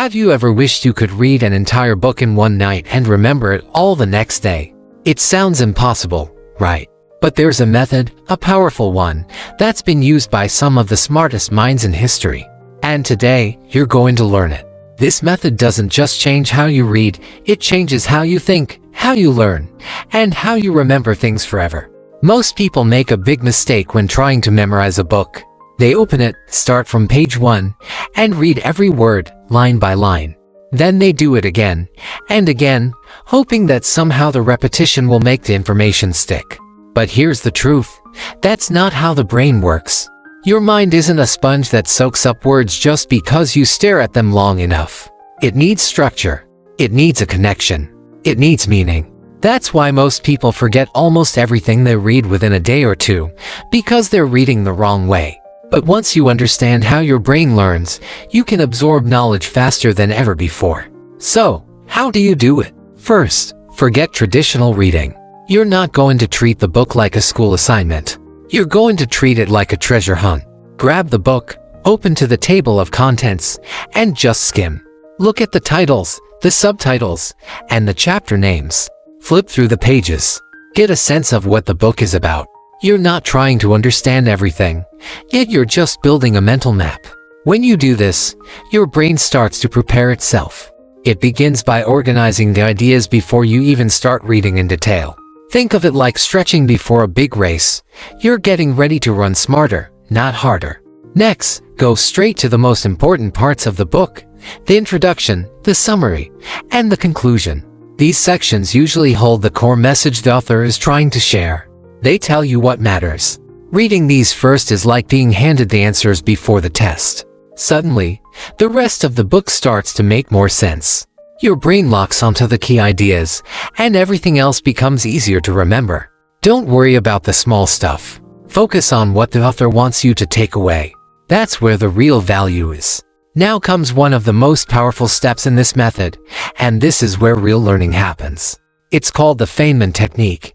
Have you ever wished you could read an entire book in one night and remember it all the next day? It sounds impossible, right? But there's a method, a powerful one, that's been used by some of the smartest minds in history. And today, you're going to learn it. This method doesn't just change how you read, it changes how you think, how you learn, and how you remember things forever. Most people make a big mistake when trying to memorize a book. They open it, start from page 1, and read every word, line by line. Then they do it again and again, hoping that somehow the repetition will make the information stick. But here's the truth. That's not how the brain works. Your mind isn't a sponge that soaks up words just because you stare at them long enough. It needs structure. It needs a connection. It needs meaning. That's why most people forget almost everything they read within a day or two, because they're reading the wrong way. But once you understand how your brain learns, you can absorb knowledge faster than ever before. So, how do you do it? First, forget traditional reading. You're not going to treat the book like a school assignment. You're going to treat it like a treasure hunt. Grab the book, open to the table of contents, and just skim. Look at the titles, the subtitles, and the chapter names. Flip through the pages. Get a sense of what the book is about. You're not trying to understand everything, yet you're just building a mental map. When you do this, your brain starts to prepare itself. It begins by organizing the ideas before you even start reading in detail. Think of it like stretching before a big race. You're getting ready to run smarter, not harder. Next, go straight to the most important parts of the book: the introduction, the summary, and the conclusion. These sections usually hold the core message the author is trying to share. They tell you what matters. Reading these first is like being handed the answers before the test. Suddenly, the rest of the book starts to make more sense. Your brain locks onto the key ideas, and everything else becomes easier to remember. Don't worry about the small stuff. Focus on what the author wants you to take away. That's where the real value is. Now comes one of the most powerful steps in this method, and this is where real learning happens. It's called the Fainman Technique,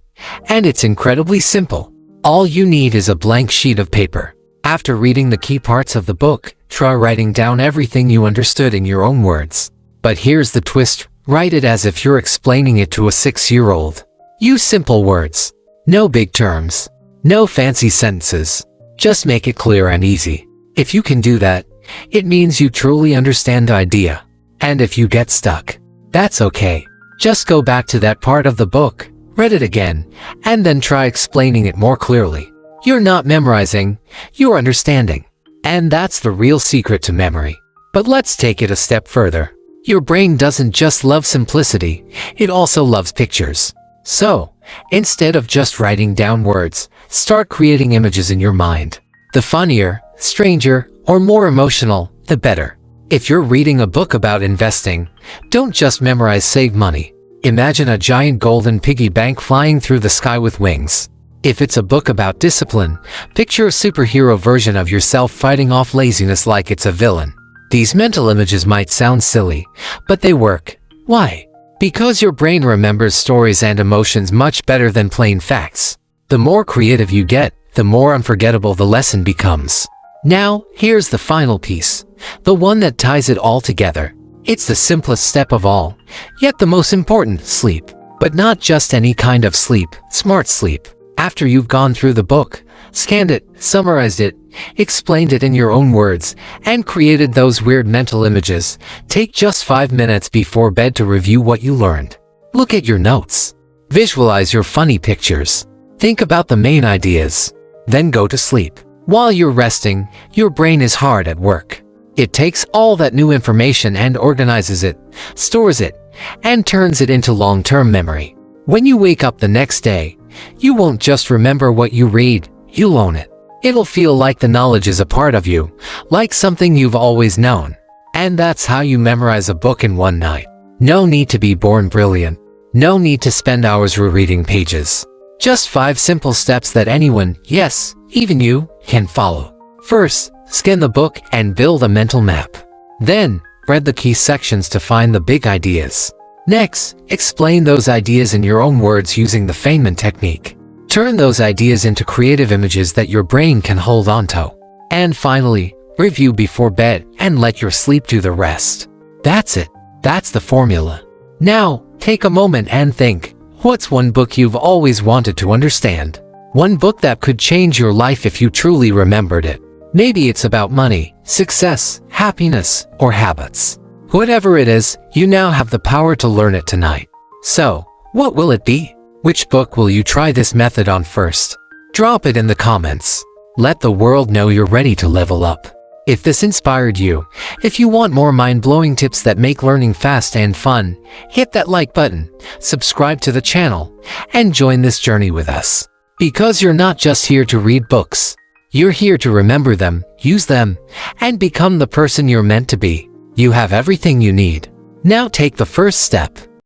and it's incredibly simple. All you need is a blank sheet of paper. After reading the key parts of the book, try writing down everything you understood in your own words. But here's the twist: write it as if you're explaining it to a 6-year-old. Use simple words. No big terms. No fancy sentences. Just make it clear and easy. If you can do that, it means you truly understand the idea. And if you get stuck, that's okay. Just go back to that part of the book, read it again, and then try explaining it more clearly. You're not memorizing, you're understanding. And that's the real secret to memory. But let's take it a step further. Your brain doesn't just love simplicity, it also loves pictures. So, instead of just writing down words, start creating images in your mind. The funnier, stranger, or more emotional, the better. If you're reading a book about investing, don't just memorize "save money." Imagine a giant golden piggy bank flying through the sky with wings. If it's a book about discipline, picture a superhero version of yourself fighting off laziness like it's a villain. These mental images might sound silly, but they work. Why? Because your brain remembers stories and emotions much better than plain facts. The more creative you get, the more unforgettable the lesson becomes. Now, here's the final piece, the one that ties it all together. It's the simplest step of all, yet the most important: sleep. But not just any kind of sleep, smart sleep. After you've gone through the book, scanned it, summarized it, explained it in your own words, and created those weird mental images, take just 5 minutes before bed to review what you learned. Look at your notes. Visualize your funny pictures. Think about the main ideas. Then go to sleep. While you're resting, your brain is hard at work. It takes all that new information and organizes it, stores it, and turns it into long-term memory. When you wake up the next day, you won't just remember what you read, you'll own it. It'll feel like the knowledge is a part of you, like something you've always known. And that's how you memorize a book in one night. No need to be born brilliant. No need to spend hours rereading pages. Just 5 simple steps that anyone, yes, even you, can follow. First, scan the book and build a mental map. Then, read the key sections to find the big ideas. Next, explain those ideas in your own words using the Fainman technique. Turn those ideas into creative images that your brain can hold onto. And finally, review before bed and let your sleep do the rest. That's it. That's the formula. Now, take a moment and think, what's one book you've always wanted to understand? One book that could change your life if you truly remembered it. Maybe it's about money, success, happiness, or habits. Whatever it is, you now have the power to learn it tonight. So, what will it be? Which book will you try this method on first? Drop it in the comments. Let the world know you're ready to level up. If this inspired you, if you want more mind-blowing tips that make learning fast and fun, hit that like button, subscribe to the channel, and join this journey with us. Because you're not just here to read books. You're here to remember them, use them, and become the person you're meant to be. You have everything you need. Now take the first step.